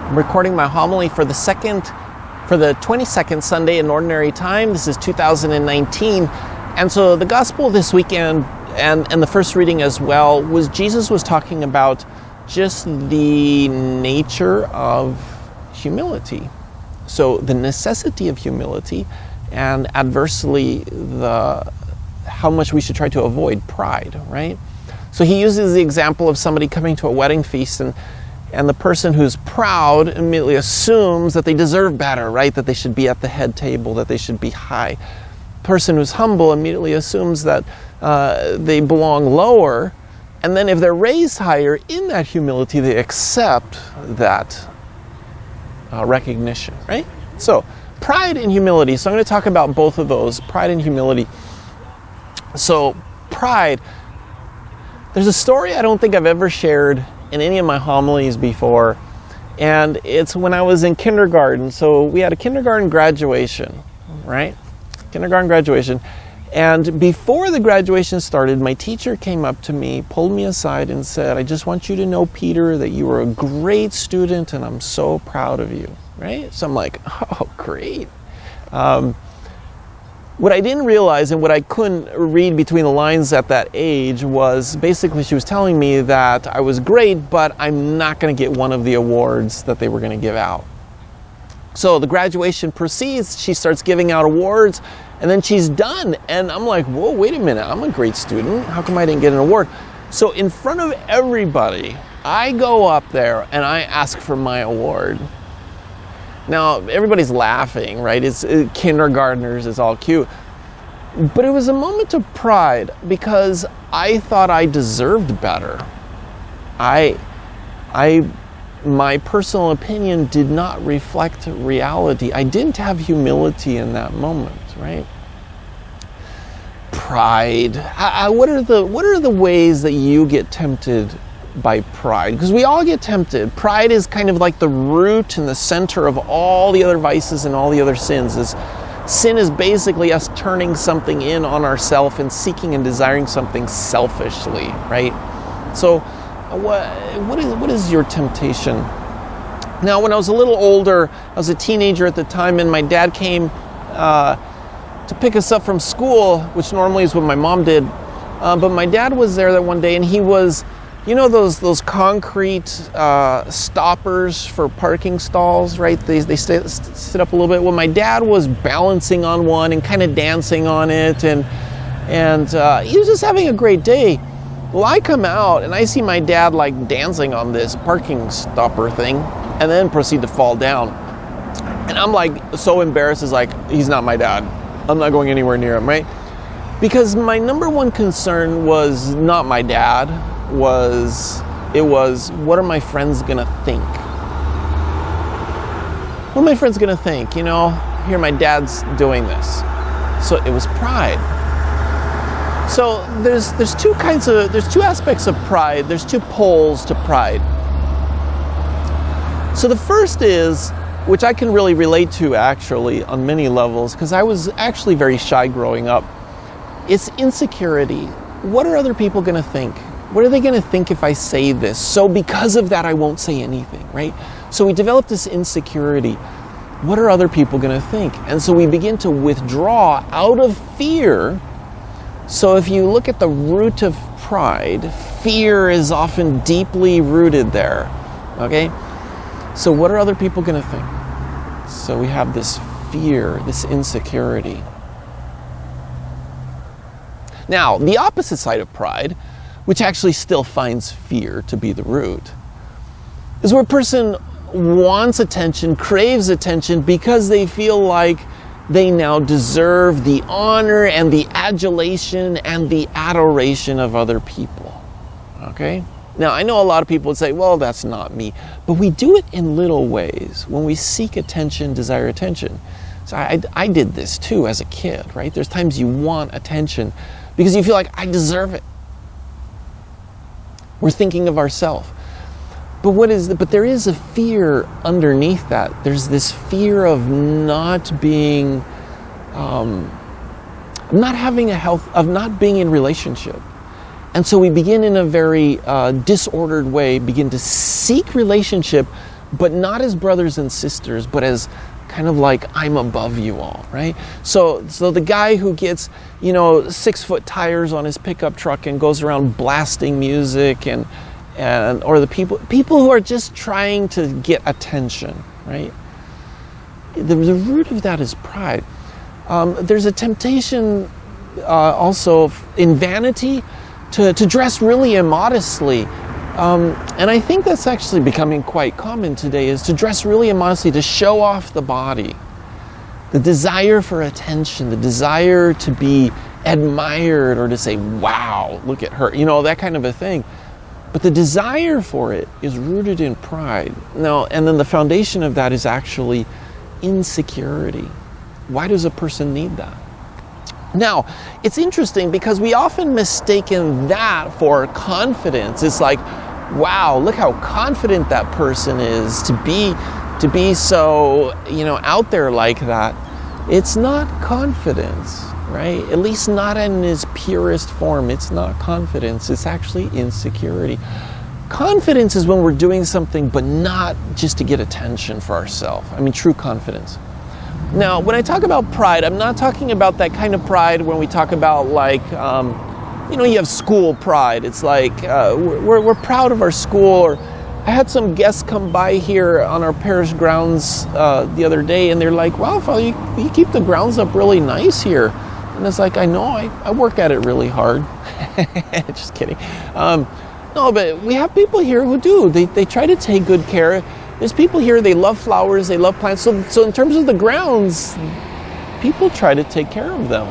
I'm recording my homily for the 22nd Sunday in Ordinary Time. This is 2019. And so the gospel this weekend and the first reading as well was Jesus was talking about just the nature of humility. So the necessity of humility, and adversely how much we should try to avoid pride, right? So he uses the example of somebody coming to a wedding feast, and the person who's proud immediately assumes that they deserve better, right? That they should be at the head table, that they should be high. The person who's humble immediately assumes that they belong lower, and then if they're raised higher in that humility, they accept that recognition, right? So pride and humility. So I'm going to talk about both of those, pride and humility. So pride, there's a story I don't think I've ever shared in any of my homilies before, and it's when I was in kindergarten. So we had a kindergarten graduation, right? Kindergarten graduation. And before the graduation started, my teacher came up to me, pulled me aside and said, "I just want you to know, Peter, that you were a great student and I'm so proud of you," right? So I'm like, oh, great. What I didn't realize and what I couldn't read between the lines at that age was basically she was telling me that I was great, but I'm not going to get one of the awards that they were going to give out. So the graduation proceeds, she starts giving out awards, and then she's done. And I'm like, whoa, wait a minute, I'm a great student. How come I didn't get an award? So in front of everybody, I go up there and I ask for my award. Now, everybody's laughing, right? It's kindergartners, it's all cute. But it was a moment of pride because I thought I deserved better. My personal opinion did not reflect reality. I didn't have humility in that moment, right? Pride. What are the ways that you get tempted by pride? Because we all get tempted. Pride is kind of like the root and the center of all the other vices and all the other sins. Sin is basically us turning something in on ourselves and seeking and desiring something selfishly, right? So what is your temptation? Now, when I was a little older, I was a teenager at the time, and my dad came to pick us up from school, which normally is what my mom did. But my dad was there that one day, and he was, you know, those concrete stoppers for parking stalls, right? They sit up a little bit. Well, my dad was balancing on one and kind of dancing on it, and he was just having a great day. Well, I come out and I see my dad like dancing on this parking stopper thing, and then proceed to fall down. And I'm like so embarrassed. It's like, he's not my dad. I'm not going anywhere near him, right? Because my number one concern was not my dad. It was what are my friends gonna think? What are my friends gonna think? You know, here my dad's doing this. So it was pride. So there's two aspects of pride. There's two poles to pride. So the first is, which I can really relate to actually on many levels, because I was actually very shy growing up. It's insecurity. What are other people gonna think? What are they going to think if I say this? So because of that, I won't say anything, right? So we develop this insecurity. What are other people going to think? And so we begin to withdraw out of fear. So if you look at the root of pride, fear is often deeply rooted there, okay? So what are other people going to think? So we have this fear, this insecurity. Now, the opposite side of pride, which actually still finds fear to be the root, is where a person wants attention, craves attention because they feel like they now deserve the honor and the adulation and the adoration of other people, okay? Now, I know a lot of people would say, well, that's not me, but we do it in little ways when we seek attention, desire attention. So I did this too as a kid, right? There's times you want attention because you feel like I deserve it. We're thinking of ourselves. But there is a fear underneath that. There's this fear of not being, not being in relationship. And so we begin in a very disordered way, begin to seek relationship but not as brothers and sisters, but as kind of like, I'm above you all, right? So the guy who gets, 6-foot tires on his pickup truck and goes around blasting music or the people who are just trying to get attention, right? The root of that is pride. There's a temptation also in vanity to dress really immodestly. And I think that's actually becoming quite common today, is to dress really immodestly, to show off the body. The desire for attention, the desire to be admired or to say, wow, look at her, that kind of a thing. But the desire for it is rooted in pride. Now, and then the foundation of that is actually insecurity. Why does a person need that? Now, it's interesting because we often mistaken that for confidence. It's like, wow, look how confident that person is to be so, out there like that. It's not confidence, right? At least not in its purest form. It's not confidence. It's actually insecurity. Confidence is when we're doing something, but not just to get attention for ourselves. I mean, true confidence. Now, when I talk about pride, I'm not talking about that kind of pride when we talk about like, you have school pride. It's like we're proud of our school. Or I had some guests come by here on our parish grounds the other day, and they're like, wow, Father, you keep the grounds up really nice here. And it's like, I know, I work at it really hard. Just kidding. No, but we have people here who do. They try to take good care. There's people here, they love flowers, they love plants. So in terms of the grounds, people try to take care of them.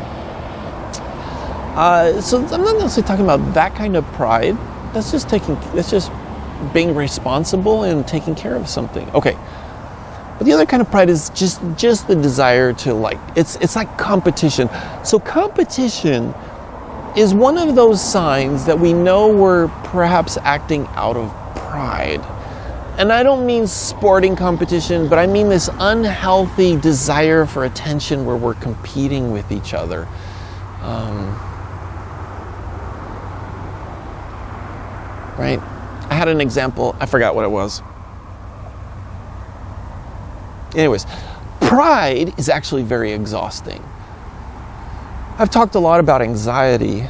So I'm not necessarily talking about that kind of pride. That's just being responsible and taking care of something. Okay. But the other kind of pride is just the desire to it's like competition. So competition is one of those signs that we know we're perhaps acting out of pride. And I don't mean sporting competition, but I mean this unhealthy desire for attention where we're competing with each other. Right? I had an example. I forgot what it was. Anyways, pride is actually very exhausting. I've talked a lot about anxiety,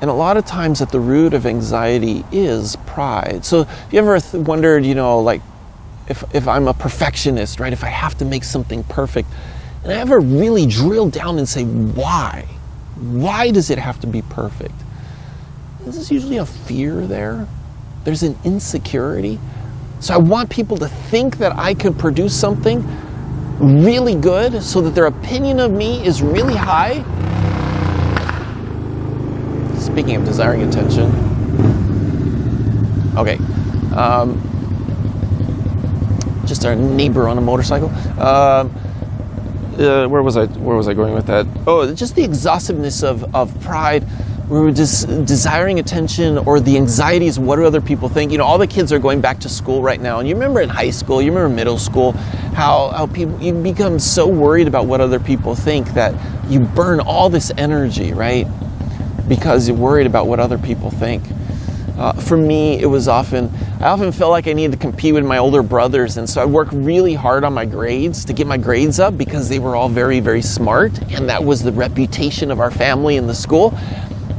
and a lot of times at the root of anxiety is pride. So if you ever wondered, if I'm a perfectionist, right? If I have to make something perfect, and I ever really drill down and say, why? Why does it have to be perfect? There's usually a fear there. There's an insecurity. So I want people to think that I could produce something really good so that their opinion of me is really high. Speaking of desiring attention. Okay. Just our neighbor on a motorcycle. Where was I going with that? Oh, just the exhaustiveness of pride. We were just desiring attention, or the anxieties, what do other people think? All the kids are going back to school right now. And you remember in high school, you remember middle school, how you become so worried about what other people think that you burn all this energy, right? Because you're worried about what other people think. For me, I often felt like I needed to compete with my older brothers, and so I worked really hard on my grades to get my grades up because they were all very, very smart, and that was the reputation of our family in the school.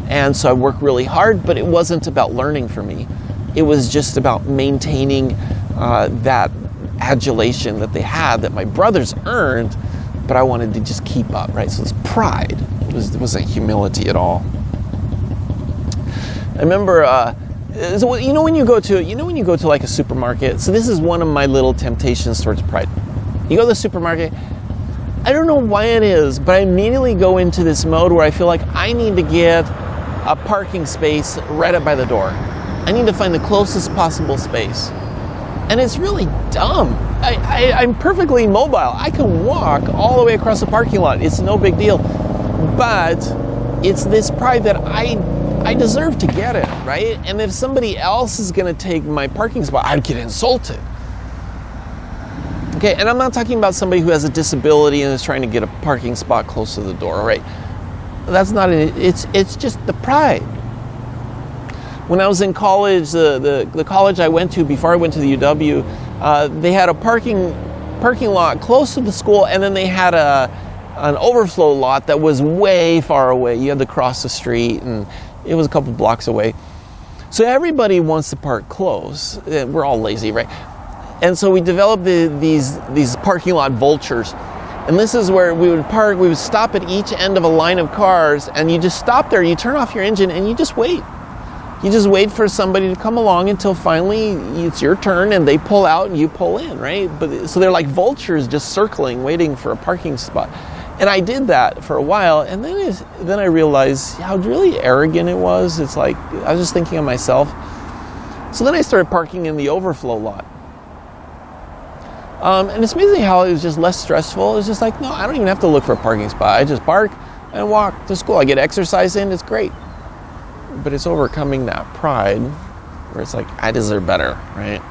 And so I worked really hard, but it wasn't about learning for me. It was just about maintaining that adulation that they had, that my brothers earned, but I wanted to just keep up, right? So it's pride. It wasn't humility at all. I remember, when you go to like a supermarket. So this is one of my little temptations towards pride. You go to the supermarket. I don't know why it is, but I immediately go into this mode where I feel like I need to get a parking space right up by the door. I need to find the closest possible space. And it's really dumb. I'm perfectly mobile. I can walk all the way across the parking lot. It's no big deal. But it's this pride that I deserve to get it, right? And if somebody else is going to take my parking spot, I'd get insulted. Okay, and I'm not talking about somebody who has a disability and is trying to get a parking spot close to the door, right? That's not it. It's just the pride. When I was in college, the college I went to before I went to the UW, They had a parking lot close to the school, and then they had an overflow lot that was way far away. You had to cross the street, and it was a couple blocks away. So everybody wants to park close. We're all lazy, right? And so we developed these parking lot vultures. And this is where we would park. We would stop at each end of a line of cars, and you just stop there, you turn off your engine, and you just wait. You just wait for somebody to come along until finally it's your turn and they pull out and you pull in, right? So they're like vultures just circling, waiting for a parking spot. And I did that for a while, and then I realized how really arrogant it was. It's like, I was just thinking of myself. So then I started parking in the overflow lot. And it's amazing how it was just less stressful. It's just like, no, I don't even have to look for a parking spot. I just park and walk to school. I get exercise in, it's great. But it's overcoming that pride where it's like, I deserve better, right?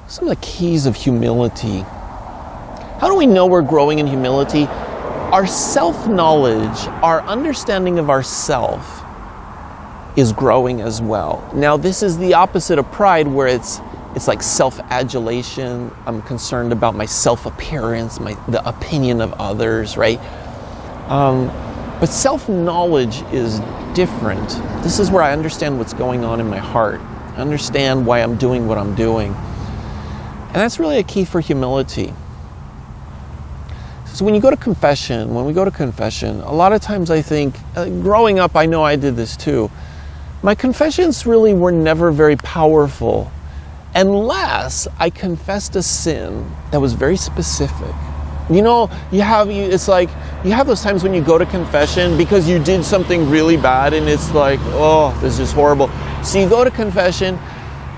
Some of the keys of humility. How do we know we're growing in humility? Our self-knowledge, our understanding of ourself is growing as well. Now, this is the opposite of pride, where it's like self-adulation. I'm concerned about my self-appearance, the opinion of others, right? But self-knowledge is different. This is where I understand what's going on in my heart. I understand why I'm doing what I'm doing. And that's really a key for humility. So when we go to confession, a lot of times I think, growing up, I know I did this too. My confessions really were never very powerful unless I confessed a sin that was very specific. You know, it's like you have those times when you go to confession because you did something really bad and it's like, oh, this is horrible. So you go to confession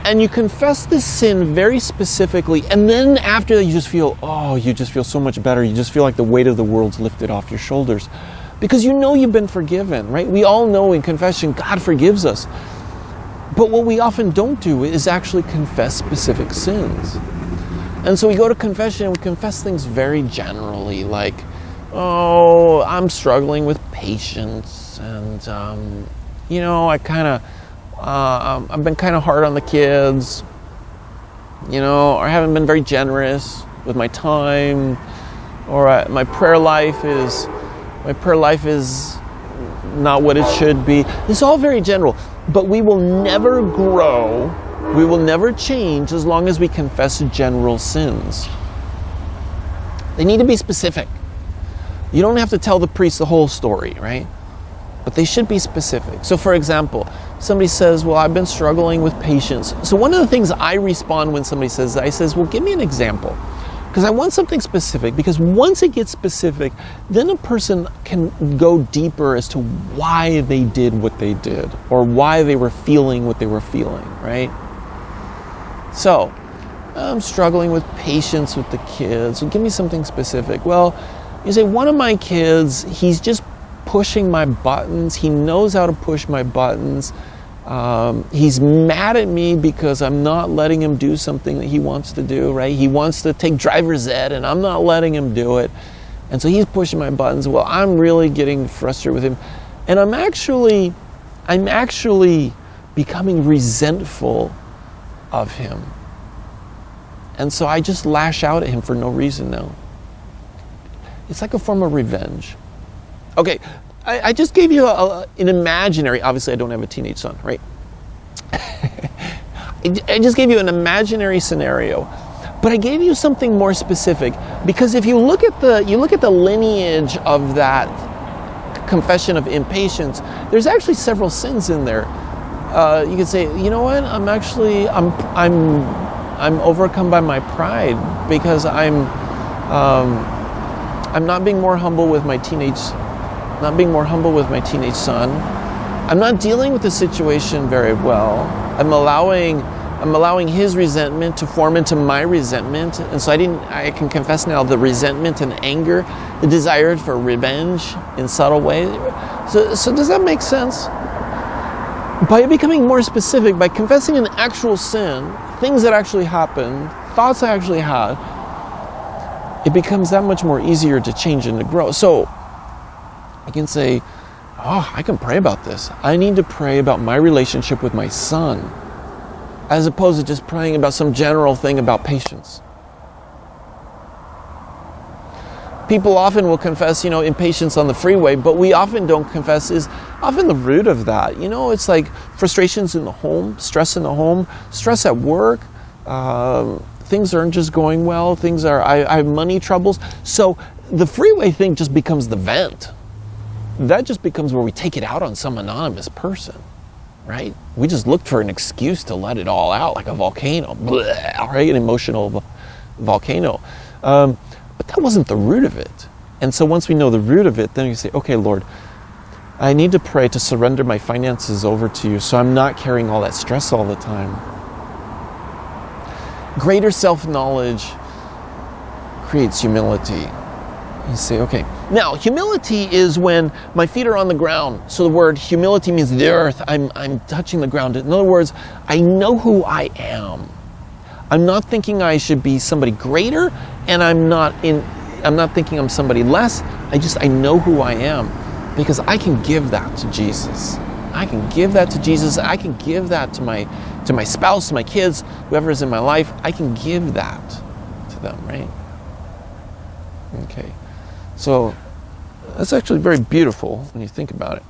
and you confess this sin very specifically, and then after that you just feel so much better. You just feel like the weight of the world's lifted off your shoulders because you know you've been forgiven, right? We all know in confession God forgives us. But what we often don't do is actually confess specific sins. And so we go to confession and we confess things very generally, like, oh, I'm struggling with patience, and I've been kind of hard on the kids, or I haven't been very generous with my time, or my prayer life is not what it should be. It's all very general, but we will never grow, we will never change as long as we confess general sins. They need to be specific. You don't have to tell the priest the whole story, right? But they should be specific. So for example, somebody says, well, I've been struggling with patience. So one of the things I respond when somebody says that, I says, well, give me an example. Because I want something specific, because once it gets specific, then a person can go deeper as to why they did what they did, or why they were feeling what they were feeling, right? So, I'm struggling with patience with the kids. So give me something specific. Well, you say, one of my kids, he's just pushing my buttons. He knows how to push my buttons. He's mad at me because I'm not letting him do something that he wants to do, right? He wants to take driver's ed and I'm not letting him do it. And so he's pushing my buttons. Well, I'm really getting frustrated with him. And I'm actually becoming resentful of him. And so I just lash out at him for no reason now. It's like a form of revenge. Okay, I just gave you an imaginary, obviously I don't have a teenage son, right? I just gave you an imaginary scenario, but I gave you something more specific, because if you look at the lineage of that confession of impatience, there's actually several sins in there. You could say, you know what? I'm overcome by my pride because I'm not being more humble with my teenage son. I'm not dealing with the situation very well. I'm allowing his resentment to form into my resentment, and so I can confess now the resentment and anger, the desire for revenge in subtle ways. So does that make sense? By becoming more specific, by confessing an actual sin, things that actually happened, thoughts I actually had, it becomes that much more easier to change and to grow. So I can say, oh, I can pray about this. I need to pray about my relationship with my son, as opposed to just praying about some general thing about patience. People often will confess, impatience on the freeway, but we often don't confess is often the root of that. It's like frustrations in the home, stress in the home, stress at work, things aren't just going well, I have money troubles. So the freeway thing just becomes the vent. That just becomes where we take it out on some anonymous person, right? We just looked for an excuse to let it all out, like a volcano, right? An emotional volcano. But that wasn't the root of it. And so once we know the root of it, then you say, okay, Lord, I need to pray to surrender my finances over to you so I'm not carrying all that stress all the time. Greater self-knowledge creates humility. You say, okay. Now, humility is when my feet are on the ground. So the word humility means the earth. I'm touching the ground. In other words, I know who I am. I'm not thinking I should be somebody greater, and I'm not thinking I'm somebody less. I know who I am, because I can give that to Jesus. I can give that to Jesus. I can give that to my spouse, to my kids, whoever is in my life. I can give that to them, right? Okay. So that's actually very beautiful when you think about it.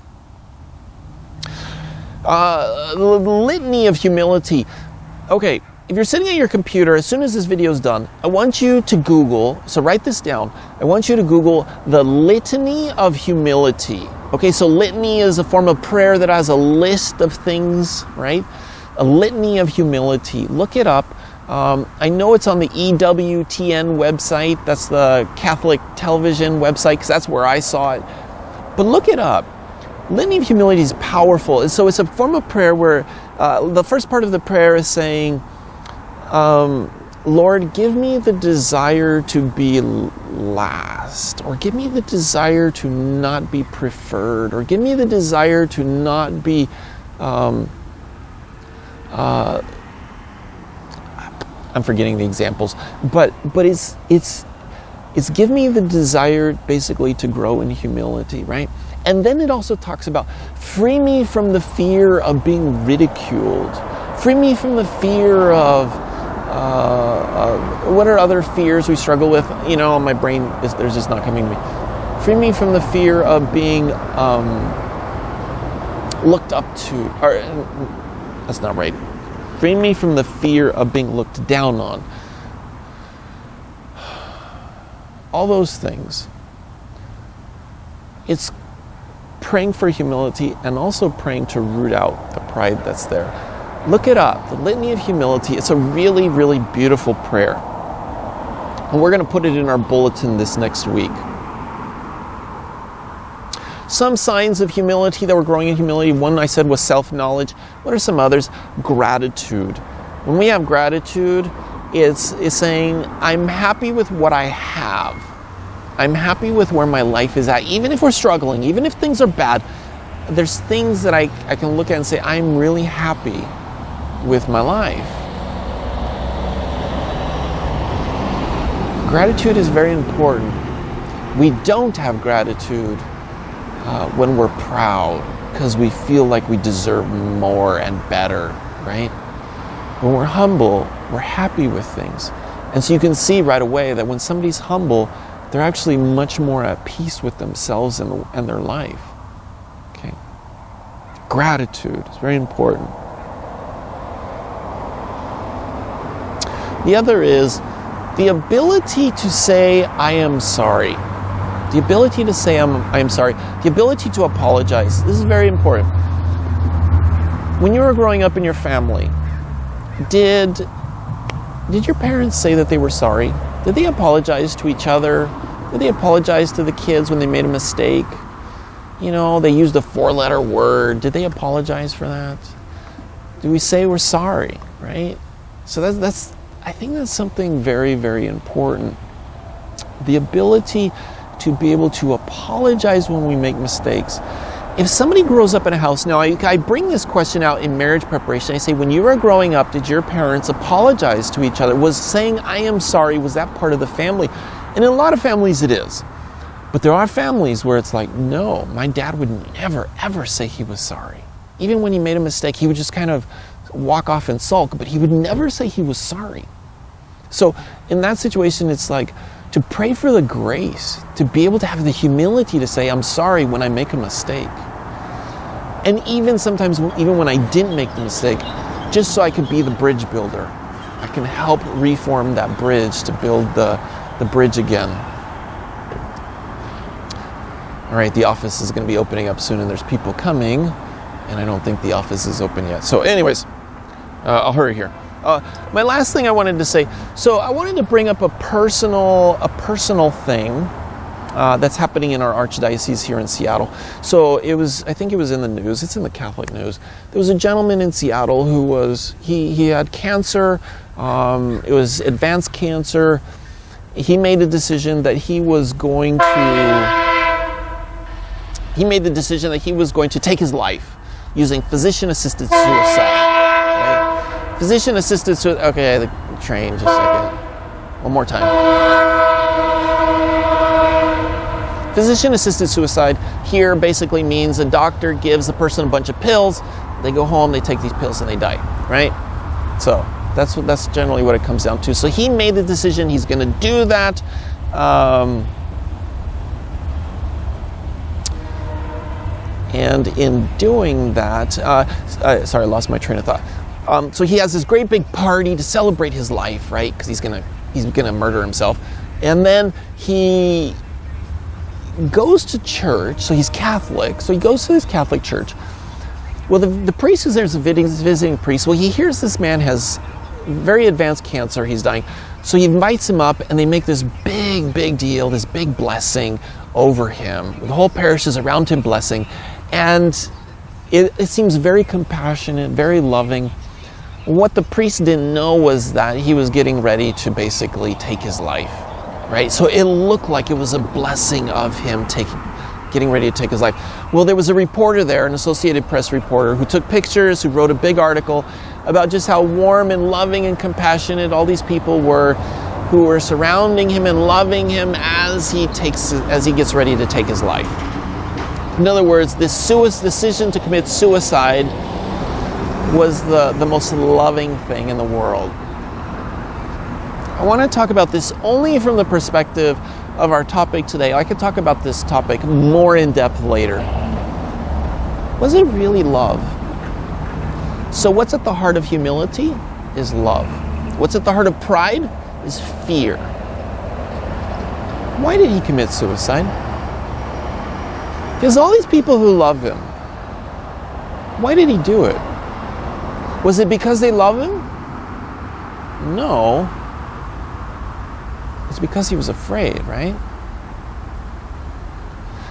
The litany of humility. Okay. If you're sitting at your computer, as soon as this video is done, I want you to Google, so write this down, I want you to Google the Litany of Humility. Okay, so litany is a form of prayer that has a list of things, right? A litany of humility. Look it up. I know it's on the EWTN website. That's the Catholic television website, because that's where I saw it. But look it up. Litany of Humility is powerful. And so it's a form of prayer where the first part of the prayer is saying, Lord, give me the desire to be last, or give me the desire to not be preferred, or give me the desire to not be, I'm forgetting the examples, but it's give me the desire basically to grow in humility, right? And then it also talks about free me from the fear of being ridiculed, free me from the fear of what are other fears we struggle with? My brain there's just not coming to me. Free me from the fear of being looked up to, or that's not right. Free me from the fear of being looked down on. All those things. It's praying for humility and also praying to root out the pride that's there. Look it up, the Litany of Humility. It's a really, really beautiful prayer. And we're going to put it in our bulletin this next week. Some signs of humility, that we're growing in humility. One I said was self-knowledge. What are some others? Gratitude. When we have gratitude, it's saying, I'm happy with what I have. I'm happy with where my life is at. Even if we're struggling, even if things are bad, there's things that I can look at and say, I'm really happy with my life. Gratitude is very important. We don't have gratitude when we're proud, because we feel like we deserve more and better, right? When we're humble, we're happy with things. And so you can see right away that when somebody's humble, they're actually much more at peace with themselves and their life. Okay. Gratitude is very important. The other is the ability to say, I am sorry. The ability to say, I am sorry. The ability to apologize. This is very important. When you were growing up in your family, did your parents say that they were sorry? Did they apologize to each other? Did they apologize to the kids when they made a mistake? They used a 4-letter word. Did they apologize for that? Do we say we're sorry, right? So I think that's something very, very important. The ability to be able to apologize when we make mistakes. If somebody grows up in a house, now I bring this question out in marriage preparation. I say, when you were growing up, did your parents apologize to each other? Was saying, I am sorry, was that part of the family? And in a lot of families it is. But there are families where it's like, no, my dad would never, ever say he was sorry. Even when he made a mistake, he would just kind of walk off and sulk, but he would never say he was sorry. So in that situation, it's like to pray for the grace, to be able to have the humility to say, I'm sorry when I make a mistake. And even sometimes, even when I didn't make the mistake, just so I could be the bridge builder. I can help reform that bridge to build the bridge again. All right, the office is going to be opening up soon and there's people coming, and I don't think the office is open yet. So anyways, I'll hurry here. My last thing I wanted to say, so I wanted to bring up a personal thing that's happening in our archdiocese here in Seattle. So I think it was in the news, it's in the Catholic news. There was a gentleman in Seattle who he had cancer, it was advanced cancer. He made a decision that he was going to take his life using physician-assisted suicide. Right? Physician-assisted suicide, okay, the train, just a second. One more time. Physician-assisted suicide here basically means a doctor gives the person a bunch of pills, they go home, they take these pills, and they die, right? So that's generally what it comes down to. So he made the decision, he's going to do that. And in doing that, sorry, I lost my train of thought. So he has this great big party to celebrate his life, right? Because he's gonna murder himself, and then he goes to church. So he's Catholic. So he goes to this Catholic church. Well, the priest who's there is a visiting priest. Well, he hears this man has very advanced cancer. He's dying. So he invites him up, and they make this big deal, this big blessing over him. The whole parish is around him blessing. And it seems very compassionate, very loving. What the priest didn't know was that he was getting ready to basically take his life, right? So it looked like it was a blessing of him getting ready to take his life. Well, there was a reporter there, an Associated Press reporter, who took pictures, who wrote a big article about just how warm and loving and compassionate all these people were, who were surrounding him and loving him as he gets ready to take his life. In other words, this decision to commit suicide was the most loving thing in the world. I want to talk about this only from the perspective of our topic today. I could talk about this topic more in depth later. Was it really love? So what's at the heart of humility is love. What's at the heart of pride is fear. Why did he commit suicide? Because all these people who love him, why did he do it? Was it because they love him? No. It's because he was afraid, right?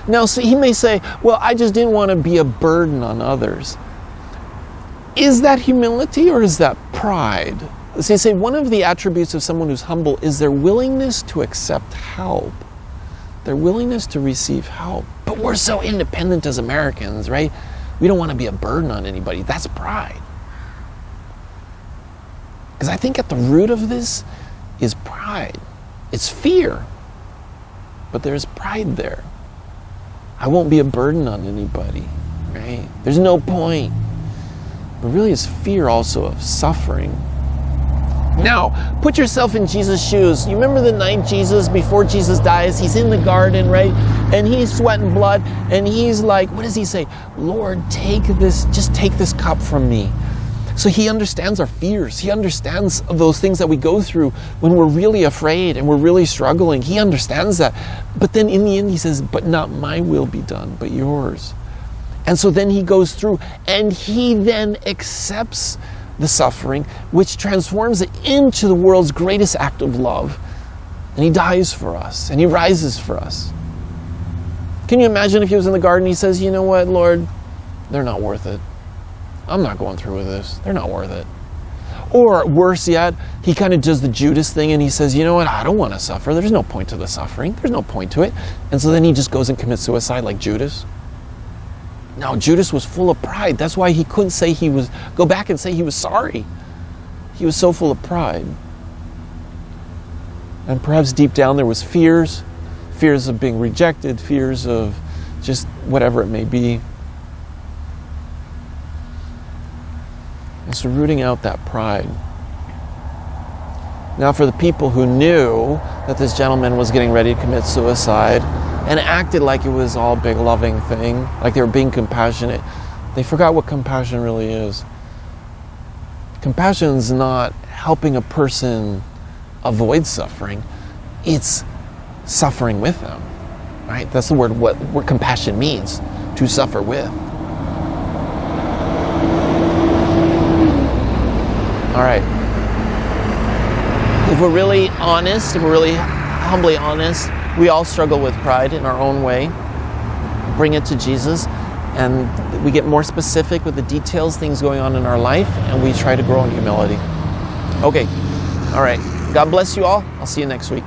Now, so he may say, well, I just didn't want to be a burden on others. Is that humility or is that pride? So you say one of the attributes of someone who's humble is their willingness to accept help. Their willingness to receive help. But we're so independent as Americans, right? We don't want to be a burden on anybody. That's pride. Because I think at the root of this is pride. It's fear. But there's pride there. I won't be a burden on anybody, right? There's no point. But really it's fear also of suffering. Now, put yourself in Jesus' shoes. You remember the night before Jesus dies, he's in the garden, right? And he's sweating blood, and he's like, what does he say? Lord, just take this cup from me. So he understands our fears. He understands those things that we go through when we're really afraid and we're really struggling. He understands that. But then in the end he says, but not my will be done, but yours. And so then he goes through and he then accepts the suffering, which transforms it into the world's greatest act of love. And he dies for us, and he rises for us. Can you imagine if he was in the garden, he says, you know what, Lord, they're not worth it. I'm not going through with this. They're not worth it. Or worse yet, he kind of does the Judas thing and he says, you know what, I don't want to suffer. There's no point to the suffering. There's no point to it. And so then he just goes and commits suicide like Judas. Now, Judas was full of pride. That's why he couldn't go back and say he was sorry. He was so full of pride. And perhaps deep down there was fears fears of being rejected, fears of just whatever it may be. And so rooting out that pride. Now for the people who knew that this gentleman was getting ready to commit suicide and acted like it was all a big loving thing, like they were being compassionate, they forgot what compassion really is. Compassion is not helping a person avoid suffering. It's suffering with them, right? That's the word, what compassion means, to suffer with. All right. If we're really honest, if we're really humbly honest, we all struggle with pride in our own way. Bring it to Jesus, and we get more specific with the details, things going on in our life, and we try to grow in humility. Okay. All right. God bless you all. I'll see you next week.